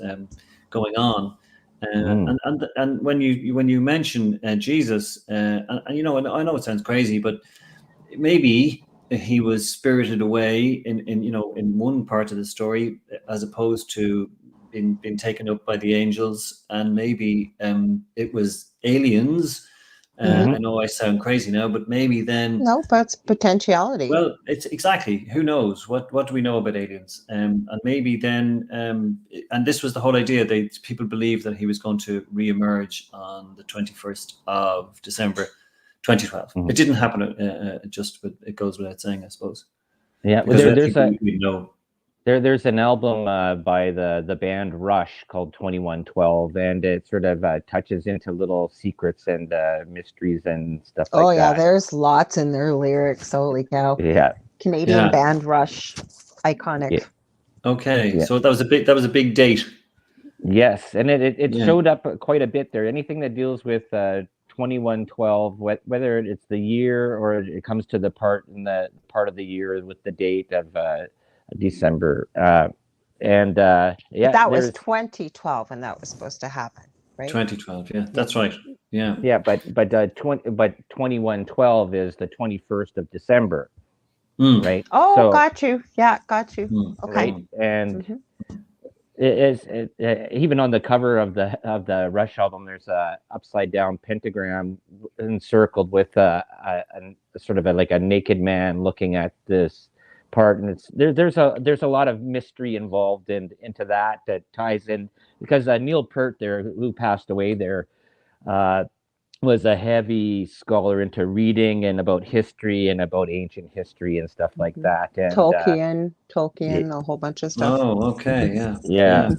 Speaker 3: going on. And when you mention Jesus, and I know it sounds crazy, but maybe he was spirited away in one part of the story, as opposed to being taken up by the angels, and maybe it was aliens. I know I sound crazy now, but maybe then
Speaker 2: no, that's potentiality.
Speaker 3: Well, it's exactly, who knows what do we know about aliens, and maybe then and this was the whole idea. People believe that he was going to re-emerge on the 21st of December 2012. It didn't happen, but it goes without saying, I suppose.
Speaker 1: Yeah,
Speaker 3: well,
Speaker 1: there's an album by the band Rush called 2112, and it sort of touches into little secrets and mysteries and stuff like that.
Speaker 2: Oh yeah, there's lots in their lyrics. Holy cow!
Speaker 1: Yeah,
Speaker 2: Canadian band Rush, iconic.
Speaker 1: Yeah.
Speaker 3: Okay, so that was a big date.
Speaker 1: Yes, and it showed up quite a bit there. Anything that deals with 2112, whether it's the year or it comes to the part of the year with the date of December, and but
Speaker 2: that was 2012, and that was supposed to happen, right?
Speaker 3: 2012, that's right.
Speaker 1: But 2112 is the 21st of December, right?
Speaker 2: Oh, got you. Yeah, got you. Okay.
Speaker 1: Right, and Even on the cover of the Rush album, there's a upside down pentagram encircled with a sort of like a naked man looking at this part, and there's a lot of mystery involved into that ties in, because Neil Peart there, who passed away there, uh, was a heavy scholar into reading and about history and about ancient history and stuff like that, and
Speaker 2: Tolkien, a whole bunch of stuff.
Speaker 3: Oh, okay, yeah,
Speaker 1: yeah.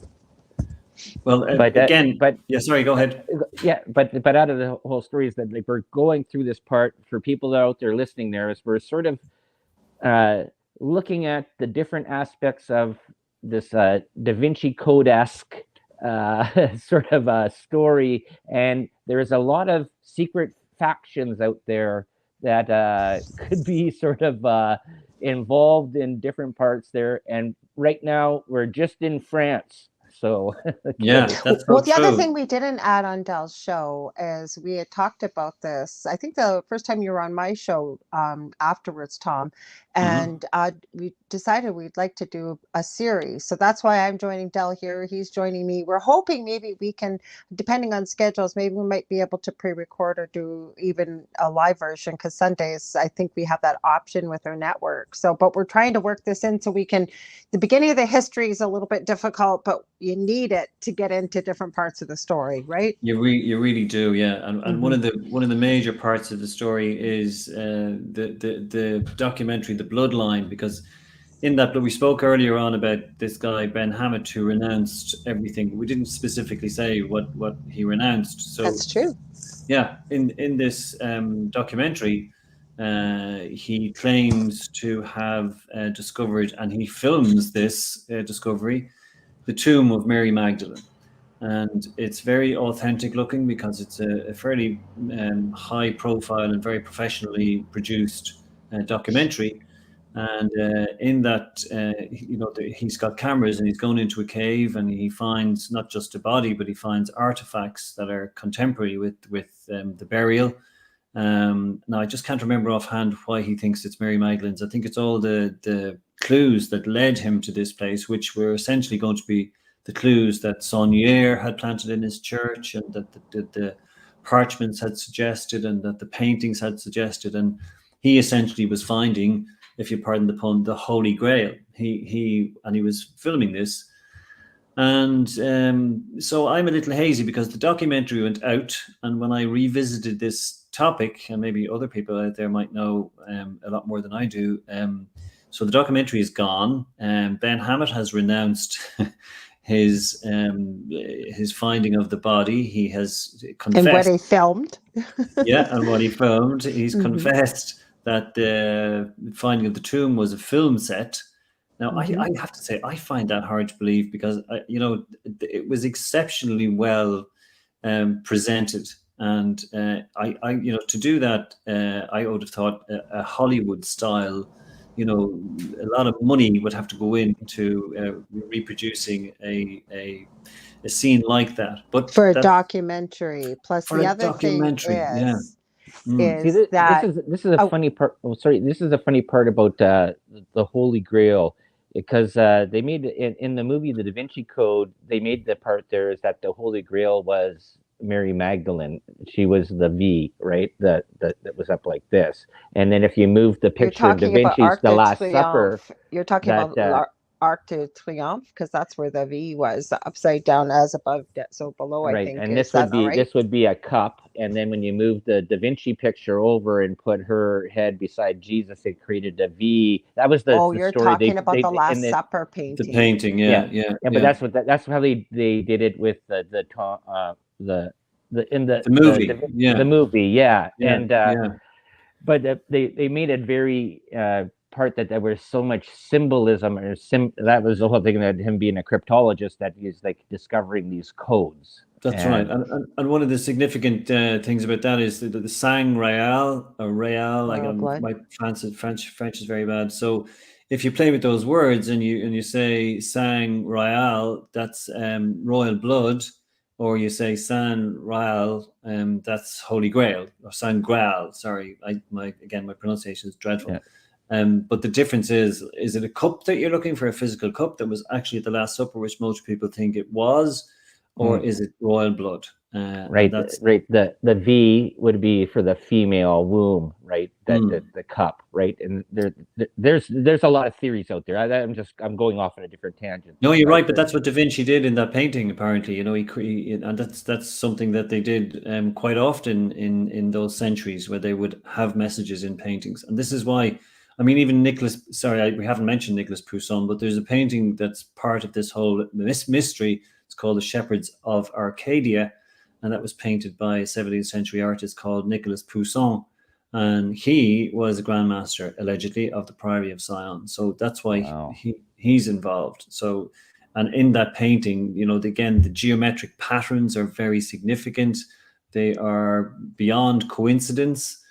Speaker 3: Well, again, yeah. Sorry, go ahead.
Speaker 1: Yeah, but out of the whole story is that, like, we're going through this part for people that are out there listening. There is we're sort of looking at the different aspects of this Da Vinci Code-esque sort of a story, and there's a lot of secret factions out there that could be sort of involved in different parts there. And right now we're just in France. So
Speaker 3: yeah, that's
Speaker 2: well,
Speaker 3: the
Speaker 2: other thing we didn't add on Dell's show is we had talked about this. I think the first time you were on my show afterwards, Tom, and we decided we'd like to do a series. So that's why I'm joining Dell here. He's joining me. We're hoping maybe we can, depending on schedules, maybe we might be able to pre-record or do even a live version, because Sundays, I think we have that option with our network. So, but we're trying to work this in so we can, the beginning of the history is a little bit difficult, but you need it to get into different parts of the story, right?
Speaker 3: You really do, yeah. And one of the major parts of the story is the documentary, The Bloodline, because in that, we spoke earlier on about this guy Ben Hammett, who renounced everything. We didn't specifically say what he renounced. So
Speaker 2: that's true.
Speaker 3: Yeah, in this documentary, he claims to have discovered, and he films this discovery, the tomb of Mary Magdalene. And it's very authentic looking because it's a fairly high profile and very professionally produced documentary. And in that, he's got cameras and he's going into a cave and he finds not just a body, but he finds artifacts that are contemporary with the burial. Now, I just can't remember offhand why he thinks it's Mary Magdalene's. I think it's all the clues that led him to this place, which were essentially going to be the clues that Saunier had planted in his church, and that the parchments had suggested, and that the paintings had suggested. And he essentially was finding, if you pardon the pun, the Holy Grail. He was filming this. And so I'm a little hazy because the documentary went out, and when I revisited this topic, and maybe other people out there might know a lot more than I do, so the documentary is gone. Ben Hammett has renounced his finding of the body. He has confessed.
Speaker 2: And what he filmed.
Speaker 3: Yeah, and what he filmed. He's confessed that the finding of the tomb was a film set. Now, I have to say, I find that hard to believe because, it was exceptionally well presented. And to do that, I would have thought a Hollywood style, a lot of money would have to go into reproducing a scene like that. But
Speaker 2: for a documentary, plus
Speaker 3: for
Speaker 2: the
Speaker 3: a
Speaker 2: other
Speaker 3: documentary,
Speaker 2: thing is,
Speaker 1: See, this is a funny part. Oh, sorry, this is a funny part about the Holy Grail, because they made in the movie The Da Vinci Code, they made the part there is that the Holy Grail was Mary Magdalene. She was the V, right? That was up like this. And then if you move the picture of Da Vinci's The Last Supper,
Speaker 2: you're talking about Arc de Triomphe, because that's where the V was, upside down as above, so below.
Speaker 1: Right,
Speaker 2: I think.
Speaker 1: and this would be a cup, and then when you move the Da Vinci picture over and put her head beside Jesus, it created a V. That was the
Speaker 2: you're
Speaker 1: story
Speaker 2: talking about the Last Supper painting.
Speaker 3: The painting, yeah.
Speaker 1: But that's how they did it with the
Speaker 3: movie,
Speaker 1: the movie, and but they made it very part that there was so much symbolism, that was the whole thing, that him being a cryptologist, that he's like discovering these codes.
Speaker 3: That's right. And one of the significant things about that is the sang royal or royal. Like my French is very bad. So if you play with those words and you say sang royal, that's royal blood, or you say sang royal, that's Holy Grail, or sang graal. Sorry, my pronunciation is dreadful.
Speaker 1: Yeah.
Speaker 3: But the difference is it a cup that you're looking for, a physical cup that was actually at the Last Supper, which most people think it was, or is it royal blood?
Speaker 1: Right,
Speaker 3: That's
Speaker 1: right. The V would be for the female womb, right? The cup, right? And there's a lot of theories out there. I'm going off on a different tangent.
Speaker 3: No, you're right, but that's what Da Vinci did in that painting. Apparently, and that's something that they did quite often in those centuries, where they would have messages in paintings. And this is why, I mean, even we haven't mentioned Nicholas Poussin, but there's a painting that's part of this whole mystery. It's called The Shepherds of Arcadia, and that was painted by a 17th century artist called Nicholas Poussin. And he was a Grand Master, allegedly, of the Priory of Sion. So that's why he's involved. So, and in that painting, again, the geometric patterns are very significant. They are beyond coincidence,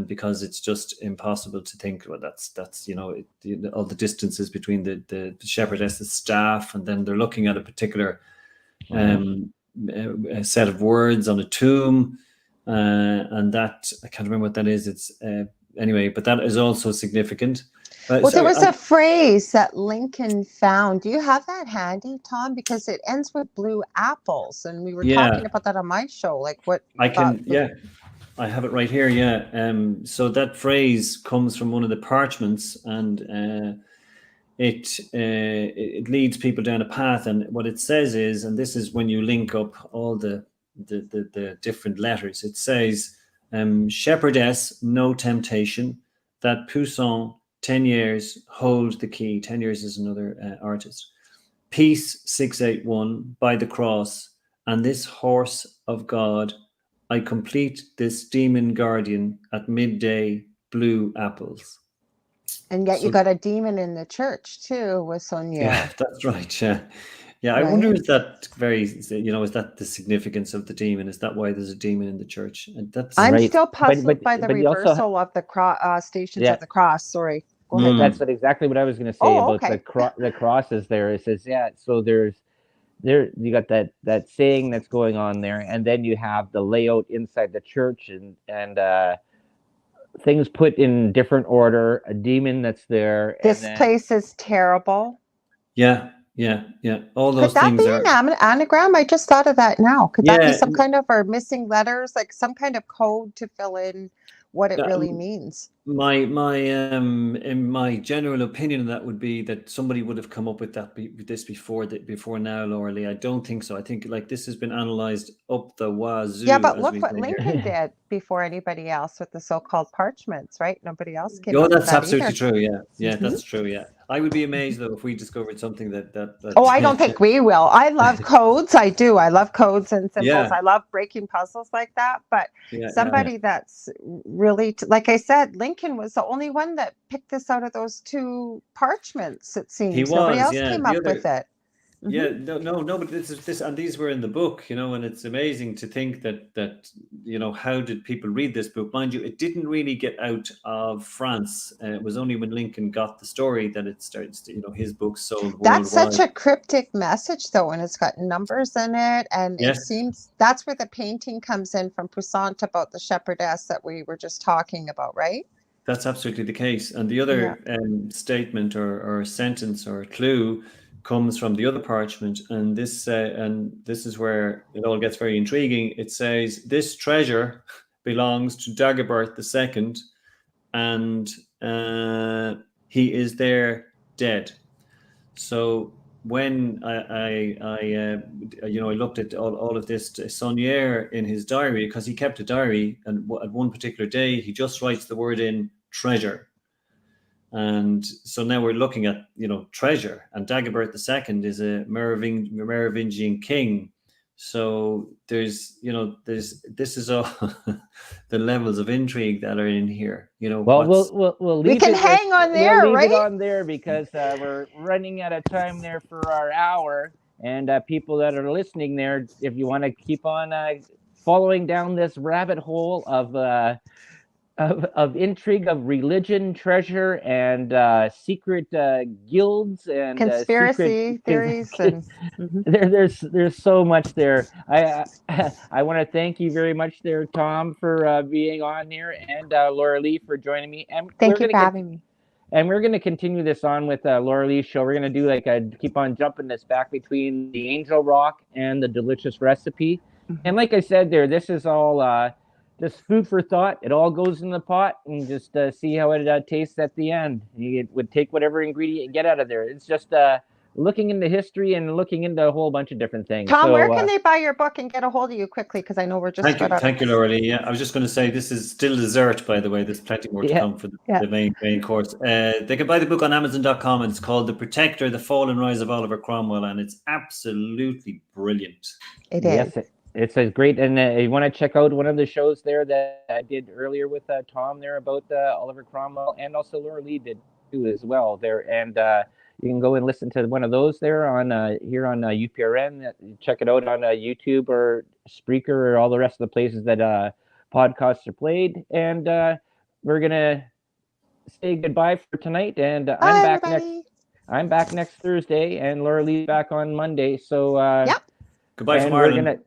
Speaker 3: because it's just impossible to think, well, that's all the distances between the shepherdess's staff, and then they're looking at a particular a set of words on a tomb, and that, I can't remember what that is. It's anyway, but that is also significant.
Speaker 2: Well, there was a phrase that Lincoln found. Do you have that handy, Tom? Because it ends with blue apples, and we were talking about that on my show. Like what?
Speaker 3: I have it right here. Yeah. So that phrase comes from one of the parchments, and it leads people down a path. And what it says is, and this is when you link up all the different letters, it says, shepherdess, no temptation, that Poussin, 10 years, hold the key. 10 years is another artist. Peace, 681, by the cross, and this horse of God, I complete this demon guardian at midday, blue apples.
Speaker 2: And yet you got a demon in the church too, with Sonia.
Speaker 3: Yeah, that's right. Yeah. Yeah, I wonder, is that is that the significance of the demon? Is that why there's a demon in the church? And
Speaker 2: I'm still puzzled by the reversal of the Stations of the Cross. Sorry. Go ahead.
Speaker 1: That's exactly what I was going to say about the crosses there. It says, so you got that saying that's going on there, and then you have the layout inside the church, and things put in different order, a demon that's there.
Speaker 2: This place is terrible.
Speaker 3: Yeah. All those things.
Speaker 2: Could that be an anagram? I just thought of that now. Could that be some kind of, or missing letters, like some kind of code to fill in what it really means?
Speaker 3: My in my general opinion, that would be that somebody would have come up with this before now, Lorilei. I don't think so. I think this has been analyzed up the wazoo.
Speaker 2: Yeah, but look what Lincoln did before anybody else with the so-called parchments, right? Nobody else came up with that.
Speaker 3: That's absolutely true. Yeah, that's true. Yeah, I would be amazed though if we discovered something that.
Speaker 2: Oh, I don't think we will. I love codes. I do. I love codes and symbols. Yeah. I love breaking puzzles like that. But somebody that's really, like I said, Lincoln was the only one that picked this out of those two parchments. It seems nobody else came up with it.
Speaker 3: Yeah, no, but this, and these were in the book, and it's amazing to think that how did people read this book? Mind you, it didn't really get out of France. It was only when Lincoln got the story that it starts to, his book sold worldwide.
Speaker 2: That's such a cryptic message, though, and it's got numbers in it, and it seems that's where the painting comes in from Poussin about the shepherdess that we were just talking about, right?
Speaker 3: That's absolutely the case. And the other statement or sentence or clue comes from the other parchment, and this is where it all gets very intriguing. It says, this treasure belongs to Dagobert II, and he is there dead. So when I looked at all of this, Saunier in his diary, because he kept a diary, and at one particular day he just writes the word in treasure. And so now we're looking at, treasure, and Dagobert II is a Merovingian king. So this is all the levels of intrigue that are in here.
Speaker 1: Well, we'll leave.
Speaker 2: We can hang on there,
Speaker 1: we'll
Speaker 2: right?
Speaker 1: Leave it on there because we're running out of time there for our hour. And people that are listening there, if you want to keep on following down this rabbit hole of intrigue, of religion, treasure, and secret guilds and
Speaker 2: conspiracy theories, and
Speaker 1: there's so much there. I want to thank you very much there, Tom, for being on here, and Lorilei for joining me. And
Speaker 2: thank you for having me.
Speaker 1: And we're going to continue this on with Lorilei show. We're going to do like keep on jumping this back between the Angel Rock and the Delicious Recipe. And like I said there, this is all just food for thought. It all goes in the pot, and just see how it tastes at the end. You would take whatever ingredient you get out of there. It's just looking into history and looking into a whole bunch of different things.
Speaker 2: Tom,
Speaker 1: So,
Speaker 2: where can they buy your book and get a hold of you quickly? Because I know we're just
Speaker 3: Thank you, Lorilei. Yeah, I was just going to say this is still dessert, by the way. There's plenty more to come for the main course. They can buy the book on Amazon.com, and it's called The Protector: The Fall and Rise of Oliver Cromwell, and it's absolutely brilliant.
Speaker 2: It is.
Speaker 1: Yes, it's a great, and you want to check out one of the shows there that I did earlier with Tom there about Oliver Cromwell, and also Lorilei did too as well there, and you can go and listen to one of those there on here on UPRN. Check it out on YouTube or Spreaker or all the rest of the places that podcasts are played, and we're gonna say goodbye for tonight, and I'm back next Thursday, and Lorilei back on Monday. So
Speaker 3: goodbye from Ireland.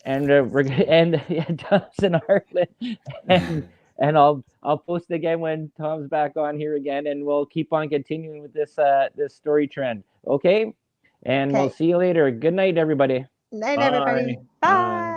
Speaker 1: We're gonna end Tom's in Ireland, and I'll post again when Tom's back on here again, and we'll keep on continuing with this story trend. Okay, and we'll see you later. Good night, everybody.
Speaker 2: Night, everybody. Bye.